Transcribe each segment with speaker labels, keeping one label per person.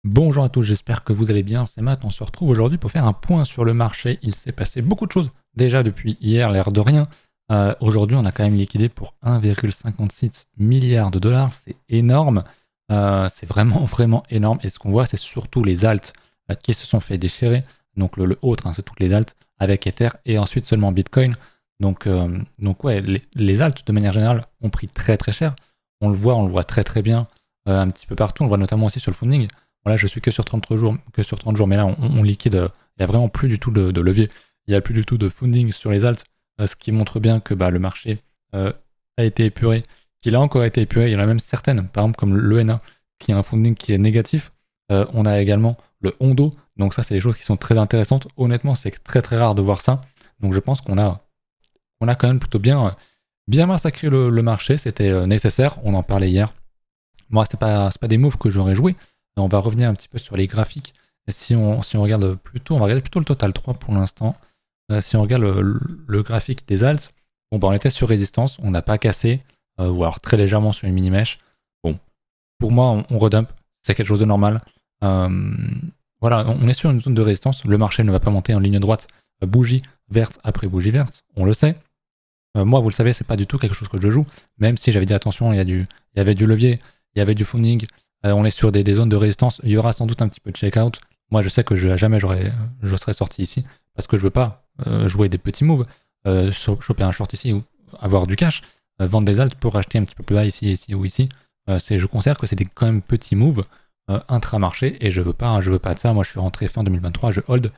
Speaker 1: Bonjour à tous, j'espère que vous allez bien, c'est Matt, on se retrouve aujourd'hui pour faire un point sur le marché. Il s'est passé beaucoup de choses déjà depuis hier, l'air de rien. Aujourd'hui on a quand même liquidé pour 1,56 milliard de dollars, c'est énorme. C'est vraiment vraiment énorme et ce qu'on voit c'est surtout les alts qui se sont fait déchirer. Donc le autre, hein, c'est toutes les alts avec Ether et ensuite seulement Bitcoin. Donc ouais, les alts de manière générale ont pris très très cher. On le voit très très bien un petit peu partout, on le voit notamment aussi sur le funding. Voilà, je suis que sur 30 jours, mais là on liquide, il n'y a vraiment plus du tout de levier, il n'y a plus du tout de funding sur les alts, ce qui montre bien que le marché a été épuré, qu'il a encore été épuré. Il y en a même certaines, par exemple comme l'ENA, qui a un funding qui est négatif. On a également le Hondo, donc ça c'est des choses qui sont très intéressantes. Honnêtement, c'est très très rare de voir ça, donc je pense qu'on a quand même plutôt bien massacré le marché, c'était nécessaire, on en parlait hier. Moi, c'est pas des moves que j'aurais joué. On va revenir un petit peu sur les graphiques. Et si on regarde plutôt, on va regarder plutôt le total 3 pour l'instant. Si on regarde le graphique des alts, bon, on était sur résistance, on n'a pas cassé, ou alors très légèrement sur une mini-mèche. Bon, pour moi, on redump, c'est quelque chose de normal. Euh, voilà, on est sur une zone de résistance, le marché ne va pas monter en ligne droite, bougie verte après bougie verte, on le sait. Moi, vous le savez, c'est pas du tout quelque chose que je joue, même si j'avais dit attention, il y avait du levier, il y avait du funding, on est sur des zones de résistance, il y aura sans doute un petit peu de check-out. Moi, je sais que jamais je serais sorti ici, parce que je veux pas jouer des petits moves, choper un short ici ou avoir du cash, vendre des alts pour acheter un petit peu plus bas ici, ici ou ici. Je considère que c'est des quand même petits moves intramarché et je veux pas de ça. Moi, je suis rentré fin 2023, je hold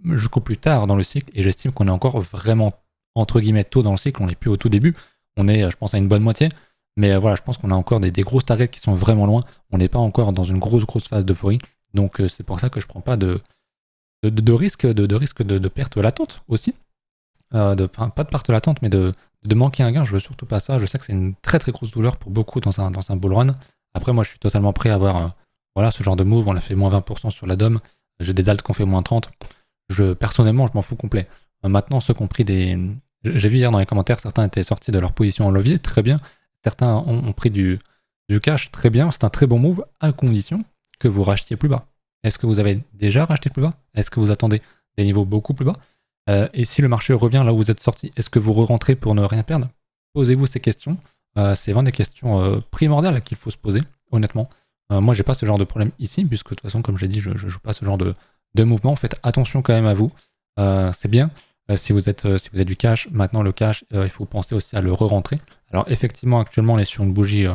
Speaker 1: jusqu'au plus tard dans le cycle et j'estime qu'on est encore vraiment entre guillemets tôt dans le cycle, on n'est plus au tout début, on est je pense à une bonne moitié, mais voilà, je pense qu'on a encore des grosses targets qui sont vraiment loin, on n'est pas encore dans une grosse phase d'euphorie, donc c'est pour ça que je prends pas de risque de perte latente aussi, pas de perte latente, mais de manquer un gain, je veux surtout pas ça, je sais que c'est une très très grosse douleur pour beaucoup dans un bull run. Après moi je suis totalement prêt à avoir voilà, ce genre de move, on a fait moins 20% sur la DOM, j'ai des alts qui ont fait moins 30, personnellement je m'en fous complet. Maintenant, ceux qui ont pris des. J'ai vu hier dans les commentaires, certains étaient sortis de leur position en levier, très bien. Certains ont pris du cash, très bien. C'est un très bon move, à condition que vous rachetiez plus bas. Est-ce que vous avez déjà racheté plus bas? Est-ce que vous attendez des niveaux beaucoup plus bas? Et si le marché revient là où vous êtes sorti, est-ce que vous re-rentrez pour ne rien perdre? Posez-vous ces questions. C'est vraiment des questions primordiales qu'il faut se poser, honnêtement. Moi, j'ai pas ce genre de problème ici, puisque de toute façon, comme j'ai dit, je joue pas ce genre de mouvement. Faites attention quand même à vous. C'est bien. Si vous êtes du cash, maintenant le cash, il faut penser aussi à le re-rentrer. Alors effectivement, actuellement, on est sur une bougie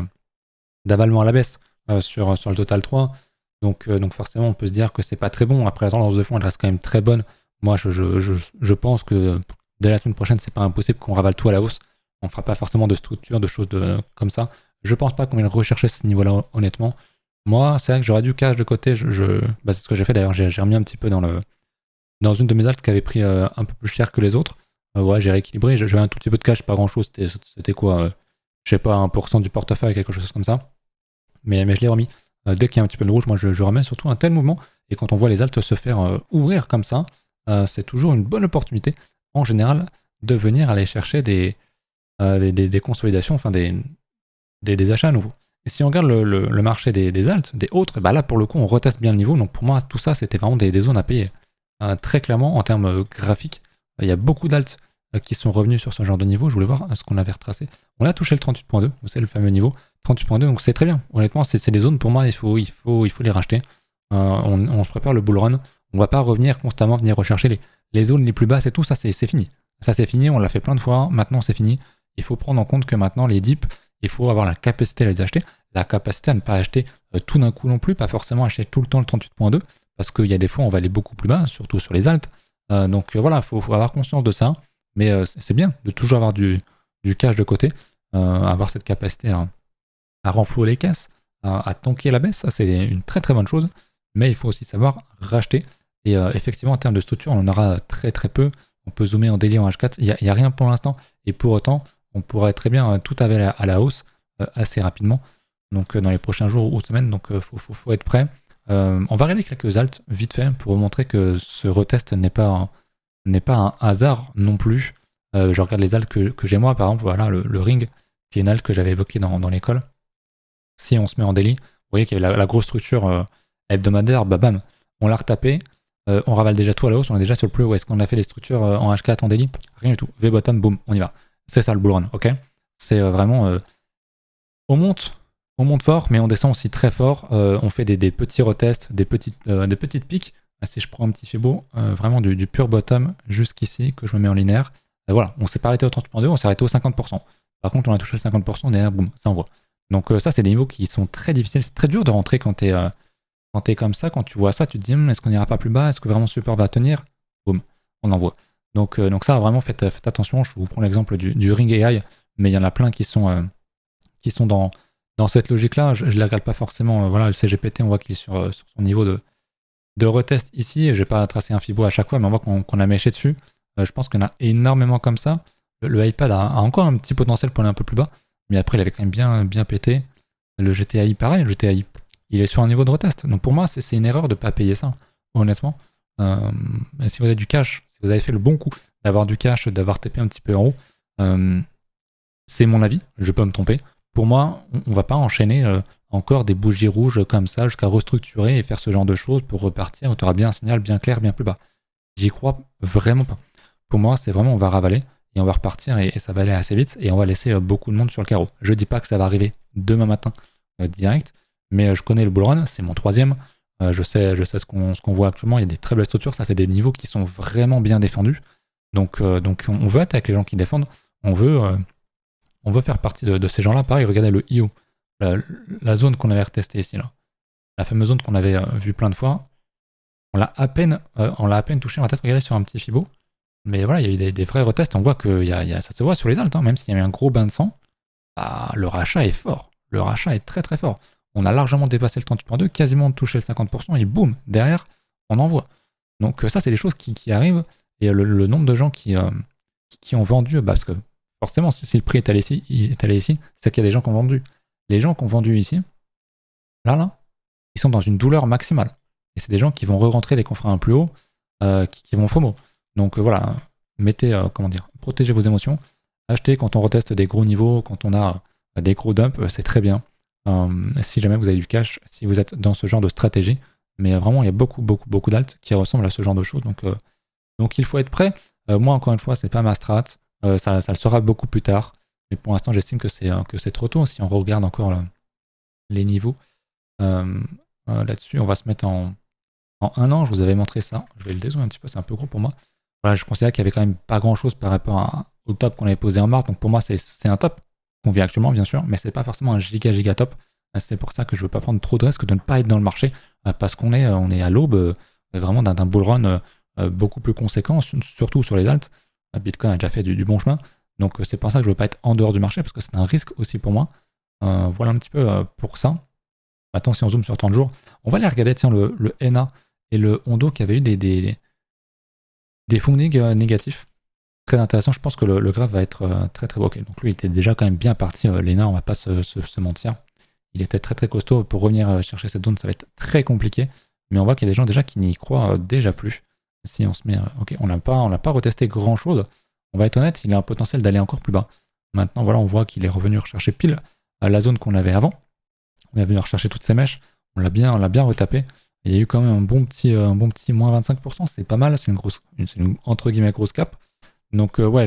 Speaker 1: d'avalement à la baisse sur le total 3. Donc forcément, on peut se dire que c'est pas très bon. Après, la tendance de fond, elle reste quand même très bonne. Moi, je pense que dès la semaine prochaine, c'est pas impossible qu'on ravale tout à la hausse. On fera pas forcément de structure, de choses comme ça. Je pense pas qu'on vienne rechercher ce niveau-là, honnêtement. Moi, c'est vrai que j'aurais du cash de côté. C'est ce que j'ai fait d'ailleurs. J'ai remis un petit peu dans une de mes alts qui avait pris un peu plus cher que les autres. Ouais, j'ai rééquilibré, j'avais un tout petit peu de cash, pas grand chose, c'était quoi, je sais pas, 1% du portefeuille, quelque chose comme ça. Mais je l'ai remis. Dès qu'il y a un petit peu de rouge, moi je remets surtout un tel mouvement. Et quand on voit les alts se faire ouvrir comme ça, c'est toujours une bonne opportunité, en général, de venir aller chercher des consolidations, enfin des achats à nouveau. Et si on regarde le marché des alts, des autres, bah là pour le coup on reteste bien le niveau. Donc pour moi tout ça c'était vraiment des zones à payer. Très clairement, en termes graphiques, il y a beaucoup d'alts qui sont revenus sur ce genre de niveau. Je voulais voir ce qu'on avait retracé. On a touché le 38.2, vous savez, le fameux niveau 38.2, donc c'est très bien. Honnêtement, c'est des zones pour moi, il faut les racheter. On se prépare le bull run. On va pas revenir constamment, venir rechercher les zones les plus basses et tout, ça c'est fini. Ça c'est fini, on l'a fait plein de fois, maintenant c'est fini. Il faut prendre en compte que maintenant les dips, il faut avoir la capacité à les acheter, la capacité à ne pas acheter tout d'un coup non plus, pas forcément acheter tout le temps le 38.2, parce qu'il y a des fois on va aller beaucoup plus bas, surtout sur les alts. Voilà, faut avoir conscience de ça. Mais c'est bien de toujours avoir du cash de côté, avoir cette capacité à renflouer les caisses, à tanker la baisse, ça c'est une très très bonne chose. Mais il faut aussi savoir racheter. Et effectivement, en termes de structure, on en aura très très peu. On peut zoomer en daily en H4, il n'y a rien pour l'instant. Et pour autant, on pourrait très bien tout aller à la hausse assez rapidement. Donc dans les prochains jours ou semaines, donc faut être prêt. On va regarder quelques alts vite fait pour vous montrer que ce retest n'est pas un hasard non plus. Je regarde les alts que j'ai moi, par exemple, voilà le ring, qui est une alt que j'avais évoqué dans l'école. Si on se met en daily, vous voyez qu'il y avait la grosse structure hebdomadaire, bah bam, on l'a retapé, on ravale déjà tout à la hausse, on est déjà sur le plus haut. Est-ce qu'on a fait les structures en H4 en daily? Rien du tout. V-bottom, boum, on y va. C'est ça le bull run, ok? C'est vraiment... on monte fort, mais on descend aussi très fort. On fait des petits retests, des petites piques. Si je prends un petit Fibo, vraiment du pur bottom jusqu'ici, que je me mets en linéaire. Voilà, on s'est pas arrêté au 38.2, on s'est arrêté au 50%. Par contre, on a touché le 50%, derrière, boum, ça envoie. Donc ça, c'est des niveaux qui sont très difficiles. C'est très dur de rentrer quand t'es comme ça, quand tu vois ça, tu te dis, est-ce qu'on ira pas plus bas? Est-ce que vraiment support va tenir? Boum, on envoie. Donc ça, vraiment, faites attention. Je vous prends l'exemple du Ring AI, mais il y en a plein qui sont dans cette logique-là. Je ne la regarde pas forcément. Voilà, le CGPT, on voit qu'il est sur son niveau de retest ici. Je ne vais pas tracer un Fibo à chaque fois, mais on voit qu'on a méché dessus. Je pense qu'il y en a énormément comme ça. Le iPad a encore un petit potentiel pour aller un peu plus bas, mais après, il avait quand même bien pété. Le GTI, pareil. Le GTI, il est sur un niveau de retest. Donc pour moi, c'est une erreur de ne pas payer ça, honnêtement. Si vous avez du cash, si vous avez fait le bon coup d'avoir du cash, d'avoir TP un petit peu en haut, c'est mon avis, je peux me tromper. Pour moi, on va pas enchaîner encore des bougies rouges comme ça jusqu'à restructurer et faire ce genre de choses pour repartir où tu auras bien un signal bien clair, bien plus bas. J'y crois vraiment pas. Pour moi, c'est vraiment on va ravaler et on va repartir et ça va aller assez vite et on va laisser beaucoup de monde sur le carreau. Je dis pas que ça va arriver demain matin direct, mais je connais le bull run, c'est mon 3e. Je sais ce qu'on voit actuellement, il y a des très belles structures, ça c'est des niveaux qui sont vraiment bien défendus. Donc on veut être avec les gens qui défendent, on veut faire partie de ces gens-là. Pareil, regardez le IO, la zone qu'on avait retestée ici, là. La fameuse zone qu'on avait vue plein de fois. On l'a à peine touché. On va peut-être regarder sur un petit Fibo. Mais voilà, il y a eu des vrais retests. On voit que ça se voit sur les alts, hein, même s'il y a eu un gros bain de sang. Bah, le rachat est fort. Le rachat est très très fort. On a largement dépassé le 38.2, quasiment touché le 50%, et boum, derrière, on envoie. Donc ça, c'est des choses qui arrivent. Et le nombre de gens qui ont vendu, parce que forcément, si le prix est allé ici, c'est qu'il y a des gens qui ont vendu. Les gens qui ont vendu ici, là, ils sont dans une douleur maximale. Et c'est des gens qui vont re-rentrer des confrères un plus haut, qui vont FOMO. Donc voilà, protégez vos émotions. Achetez quand on reteste des gros niveaux, quand on a des gros dumps, c'est très bien. Si jamais vous avez du cash, si vous êtes dans ce genre de stratégie. Mais vraiment, il y a beaucoup d'alts qui ressemblent à ce genre de choses. Donc il faut être prêt. Moi, encore une fois, c'est pas ma strat. Ça le sera beaucoup plus tard. Mais pour l'instant, j'estime que c'est trop tôt. Si on regarde encore les niveaux là-dessus, on va se mettre en 1 an. Je vous avais montré ça. Je vais le dézoomer un petit peu, c'est un peu gros pour moi. Voilà, je considère qu'il n'y avait quand même pas grand-chose par rapport au top qu'on avait posé en mars. Donc pour moi, c'est un top qu'on vit actuellement, bien sûr, mais c'est pas forcément un giga top. C'est pour ça que je veux pas prendre trop de risques de ne pas être dans le marché, parce qu'on est à l'aube vraiment d'un bull run beaucoup plus conséquent, surtout sur les alts. Bitcoin a déjà fait du bon chemin. Donc c'est pour ça que je ne veux pas être en dehors du marché, parce que c'est un risque aussi pour moi. Voilà un petit peu pour ça. Maintenant, si on zoome sur 30 jours, on va aller regarder le NA et le Hondo qui avaient eu des fundings négatifs. Très intéressant, je pense que le graphe va être très très beau. Okay, donc lui il était déjà quand même bien parti, l'ENA, on va pas se mentir. Il était très très costaud. Pour revenir chercher cette zone, ça va être très compliqué. Mais on voit qu'il y a des gens déjà qui n'y croient déjà plus. Si on se met... ok, on n'a pas retesté grand chose. On va être honnête, il a un potentiel d'aller encore plus bas. Maintenant, voilà, on voit qu'il est revenu rechercher pile à la zone qu'on avait avant. On est venu rechercher toutes ces mèches. On l'a bien retapé. Il y a eu quand même un bon petit moins 25%. C'est pas mal. C'est une entre guillemets grosse cap. Donc ouais,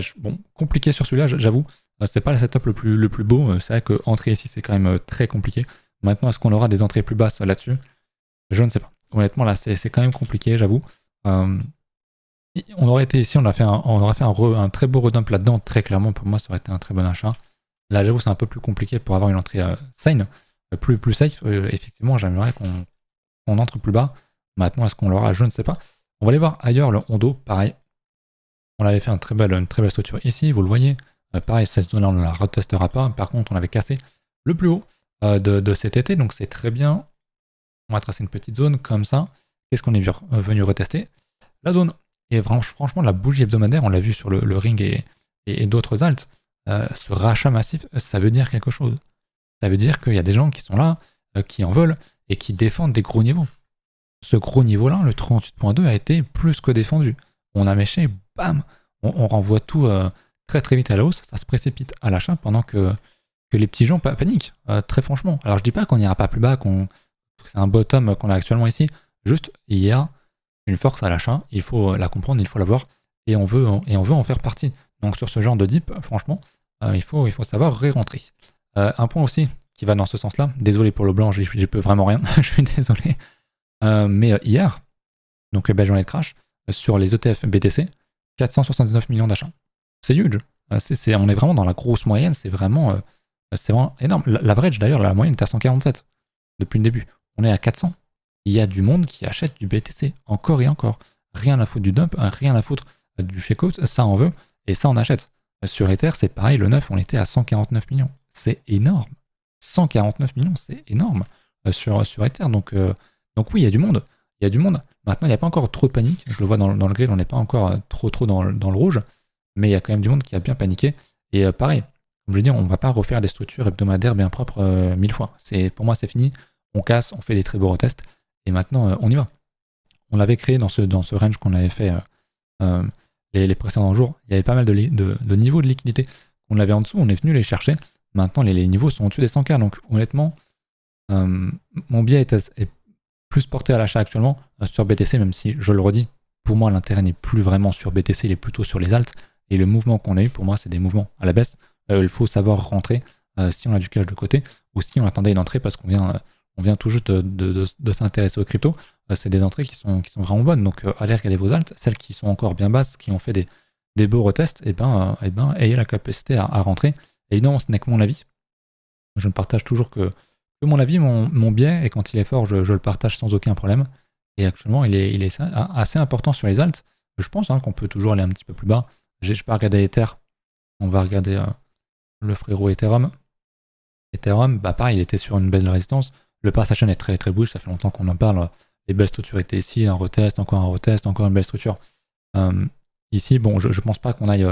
Speaker 1: compliqué sur celui-là, j'avoue. C'est pas le setup le plus beau. C'est vrai qu'entrer ici, c'est quand même très compliqué. Maintenant, est-ce qu'on aura des entrées plus basses là-dessus? Je ne sais pas. Honnêtement, là, c'est quand même compliqué, j'avoue. On aurait été ici, on aurait fait un très beau redump là-dedans. Très clairement, pour moi, ça aurait été un très bon achat. Là, j'avoue, c'est un peu plus compliqué pour avoir une entrée sane, plus safe. Effectivement, j'aimerais qu'on entre plus bas. Maintenant, est-ce qu'on l'aura? Je ne sais pas. On va aller voir ailleurs le Hondo, pareil. On avait fait une très belle structure ici, vous le voyez. Pareil, cette zone-là, on ne la retestera pas. Par contre, on avait cassé le plus haut de cet été, donc c'est très bien. On va tracer une petite zone comme ça. Qu'est-ce qu'on est venu retester? La zone. Et franchement, la bougie hebdomadaire, on l'a vu sur le ring et d'autres alts. Ce rachat massif, ça veut dire quelque chose. Ça veut dire qu'il y a des gens qui sont là, qui en veulent et qui défendent des gros niveaux. Ce gros niveau-là, le 38.2, a été plus que défendu. On a méché, bam, on renvoie tout très très vite à la hausse, ça se précipite à l'achat pendant que les petits gens paniquent, très franchement. Alors je dis pas qu'on n'ira pas plus bas, que c'est un bottom qu'on a actuellement ici. Juste, il y a une force à l'achat, il faut la comprendre, il faut la voir, et on veut en faire partie. Donc sur ce genre de dip, franchement, il faut savoir ré-rentrer. Un point aussi qui va dans ce sens-là, désolé pour le blanc, j'y peux vraiment rien, je suis désolé. Mais hier, donc belle journée de crash, sur les ETF BTC, 479 millions d'achats. C'est huge. On est vraiment dans la grosse moyenne, c'est vraiment énorme. L'average d'ailleurs, la moyenne était à 147 depuis le début. On est à 400. Il y a du monde qui achète du BTC, encore et encore. Rien à foutre du dump, rien à foutre du checkout, ça on veut, et ça on achète. Sur Ether, c'est pareil, le 9, on était à 149 millions. C'est énorme. 149 millions, c'est énorme sur Ether. Donc oui, il y a du monde. Il y a du monde. Maintenant, il n'y a pas encore trop de panique. Je le vois dans le grid, on n'est pas encore trop dans le rouge. Mais il y a quand même du monde qui a bien paniqué. Et pareil, comme je veux dire, on ne va pas refaire des structures hebdomadaires bien propres 1000 fois. Pour moi, c'est fini. On casse, on fait des très beaux retests. Et maintenant, on y va. On l'avait créé dans ce range qu'on avait fait les précédents jours. Il y avait pas mal de niveaux de liquidité. On l'avait en dessous, on est venu les chercher. Maintenant, les niveaux sont au-dessus des 100K. Donc honnêtement, mon biais est plus porté à l'achat actuellement sur BTC, même si, je le redis, pour moi, l'intérêt n'est plus vraiment sur BTC, il est plutôt sur les alts. Et le mouvement qu'on a eu, pour moi, c'est des mouvements à la baisse. Il faut savoir rentrer si on a du cash de côté ou si on attendait une entrée parce qu'on vient tout juste de s'intéresser aux cryptos. C'est des entrées qui sont vraiment bonnes. Donc, allez regarder vos alts. Celles qui sont encore bien basses, qui ont fait des beaux retests, ayez la capacité à rentrer. Évidemment, ce n'est que mon avis. Je ne partage toujours que mon avis, mon biais, et quand il est fort, je le partage sans aucun problème. Et actuellement, il est assez important sur les alts. Je pense qu'on peut toujours aller un petit peu plus bas. Je ne vais pas regarder Ether. On va regarder le frérot Ethereum. Ethereum, pareil, il était sur une belle résistance. Le price action est très très bullish, ça fait longtemps qu'on en parle. Les belles structures étaient ici, un retest, encore une belle structure. Ici, bon, je ne pense pas qu'on aille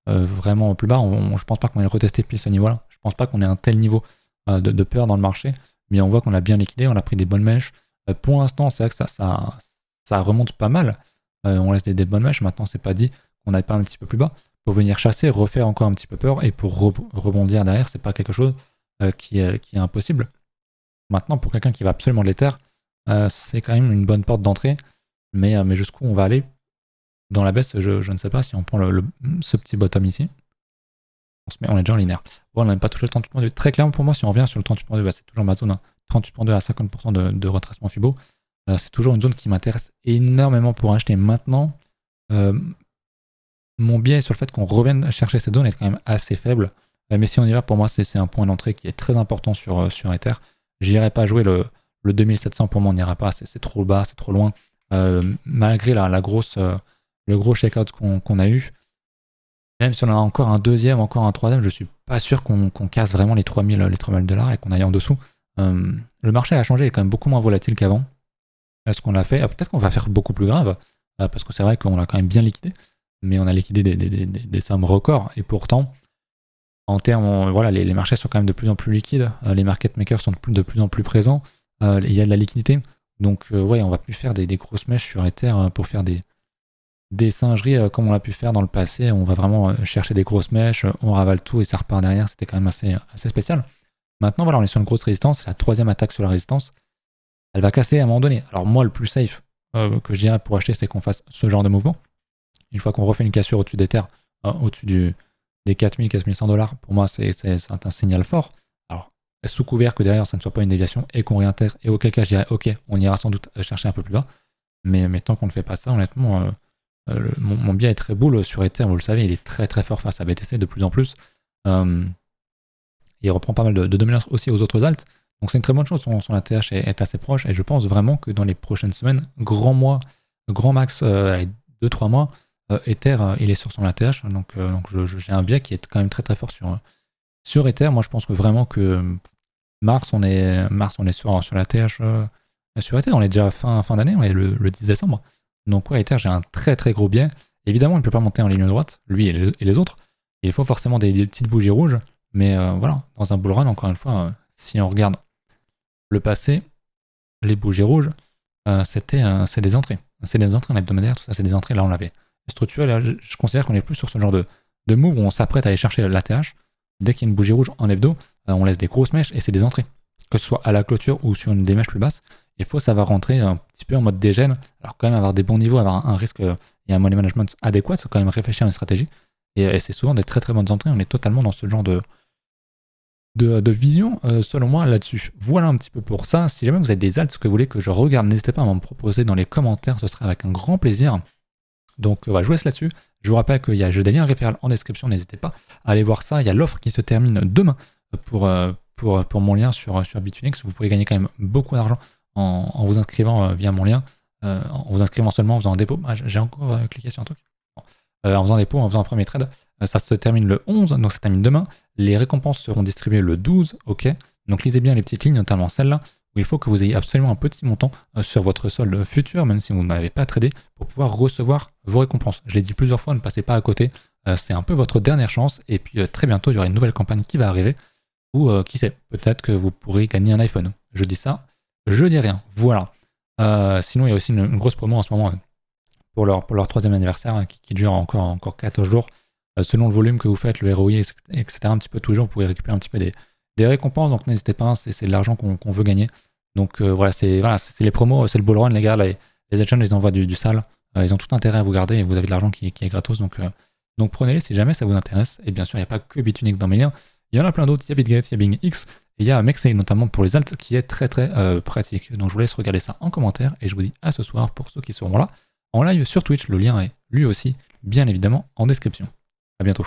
Speaker 1: vraiment plus bas. Je ne pense pas qu'on aille retester pile ce niveau-là. Je ne pense pas qu'on ait un tel niveau de peur dans le marché. Mais on voit qu'on a bien liquidé, on a pris des bonnes mèches. Pour l'instant, c'est vrai que ça remonte pas mal. On laisse des bonnes mèches. Maintenant, c'est pas dit qu'on n'aille pas un petit peu plus bas pour venir chasser, refaire encore un petit peu peur et pour rebondir derrière, c'est pas quelque chose qui est impossible. Maintenant, pour quelqu'un qui va absolument de l'Ether, c'est quand même une bonne porte d'entrée. Mais jusqu'où on va aller dans la baisse, je ne sais pas. Si on prend ce petit bottom ici, on est déjà en linéaire. Bon, on n'a même pas touché le 38.2. Très clairement pour moi, si on revient sur le 38.2, c'est toujours ma zone. 38.2 à 50% de retracement Fibo. C'est toujours une zone qui m'intéresse énormément pour acheter maintenant. Mon biais sur le fait qu'on revienne chercher cette zone est quand même assez faible. Mais si on y va, pour moi, c'est un point d'entrée qui est très important sur Ether. J'irai pas jouer le 2700, pour moi, on n'ira pas. C'est trop bas, c'est trop loin. Malgré le gros checkout qu'on a eu, même si on a encore un deuxième, encore un troisième, je suis pas sûr qu'on casse vraiment les 3000 $ et qu'on aille en dessous. Le marché a changé, il est quand même beaucoup moins volatile qu'avant. Ce qu'on a fait, peut-être qu'on va faire beaucoup plus grave, parce que c'est vrai qu'on a quand même bien liquidé, mais on a liquidé des sommes records, et pourtant, en termes, voilà, les marchés sont quand même de plus en plus liquides, les market makers sont de plus en plus présents, il y a de la liquidité, donc ouais, on va plus faire des grosses mèches sur Ether pour faire des singeries comme on l'a pu faire dans le passé. On va vraiment chercher des grosses mèches, on ravale tout et ça repart derrière, c'était quand même assez spécial. Maintenant, voilà, on est sur une grosse résistance, c'est la troisième attaque sur la résistance. Elle va casser à un moment donné. Alors moi, le plus safe que je dirais pour acheter, c'est qu'on fasse ce genre de mouvement. Une fois qu'on refait une cassure au-dessus des terres, au-dessus des 4000, 4100 $, pour moi, c'est un signal fort. Alors, sous couvert que derrière, ça ne soit pas une déviation et qu'on réintègre, et auquel cas, je dirais, ok, on ira sans doute chercher un peu plus bas. Mais tant qu'on ne fait pas ça, honnêtement, mon biais est très bull sur Ether, vous le savez, il est très très fort face à BTC de plus en plus. Il reprend pas mal de dominance aussi aux autres alts. Donc c'est une très bonne chose, son ATH est assez proche et je pense vraiment que dans les prochaines semaines, grand max, 2-3 mois, Ether il est sur son ATH, donc j'ai un biais qui est quand même très très fort sur Ether. Moi je pense que vraiment que mars on est sur l'ATH sur Ether, on est déjà fin d'année, on est le 10 décembre. Donc ouais, Ether j'ai un très très gros biais. Évidemment il ne peut pas monter en ligne droite, lui et les autres, il faut forcément des petites bougies rouges, mais voilà, dans un bull run, encore une fois, si on regarde le passé, les bougies rouges, c'est des entrées. C'est des entrées en hebdomadaire, tout ça, c'est des entrées. Là, on l'avait structuré. Là, je considère qu'on est plus sur ce genre de move où on s'apprête à aller chercher l'ATH. Dès qu'il y a une bougie rouge en hebdo, on laisse des grosses mèches et c'est des entrées. Que ce soit à la clôture ou sur une des mèches plus basses. il faut savoir rentrer un petit peu en mode dégène. Alors quand même avoir des bons niveaux, avoir un risque et un money management adéquat, c'est quand même réfléchir à une stratégie. Et c'est souvent des très très bonnes entrées. On est totalement dans ce genre de vision, selon moi, là-dessus. Voilà un petit peu pour ça. Si jamais vous avez des alts que vous voulez que je regarde, n'hésitez pas à m'en proposer dans les commentaires, ce serait avec un grand plaisir. Donc voilà, je vous laisse là-dessus. Je vous rappelle qu'il y a des liens référents en description, n'hésitez pas à aller voir ça. Il y a l'offre qui se termine demain pour mon lien sur Bitfinex. Vous pouvez gagner quand même beaucoup d'argent en vous inscrivant via mon lien, en vous inscrivant seulement en faisant un dépôt. Ah, j'ai encore cliqué sur un truc. En faisant un dépôt, en faisant un premier trade. Ça se termine le 11, donc ça termine demain. Les récompenses seront distribuées le 12, ok. Donc lisez bien les petites lignes, notamment celle-là, où il faut que vous ayez absolument un petit montant sur votre solde futur, même si vous n'avez pas tradé, pour pouvoir recevoir vos récompenses. Je l'ai dit plusieurs fois, ne passez pas à côté. C'est un peu votre dernière chance. Et puis très bientôt, il y aura une nouvelle campagne qui va arriver. Ou qui sait, peut-être que vous pourrez gagner un iPhone. Je dis ça, je dis rien. Voilà. Sinon, il y a aussi une grosse promo en ce moment pour leur 3e anniversaire qui dure encore 14 jours. Selon le volume que vous faites, le ROI, etc., un petit peu tous les jours, vous pouvez récupérer un petit peu des récompenses. Donc n'hésitez pas, c'est de l'argent qu'on veut gagner. Donc voilà, c'est les promos, c'est le bull run, les gars. Les agents, ils envoient du sale. Ils ont tout intérêt à vous garder et vous avez de l'argent qui est gratos. Donc prenez-les si jamais ça vous intéresse. Et bien sûr, il n'y a pas que Bitfinex dans mes liens. Il y en a plein d'autres. Il y a BitGet, il y a BingX. Et il y a Mexei, notamment pour les alts, qui est très très pratique. Donc je vous laisse regarder ça en commentaire. Et je vous dis à ce soir pour ceux qui seront là en live sur Twitch. Le lien est lui aussi, bien évidemment, en description. À bientôt.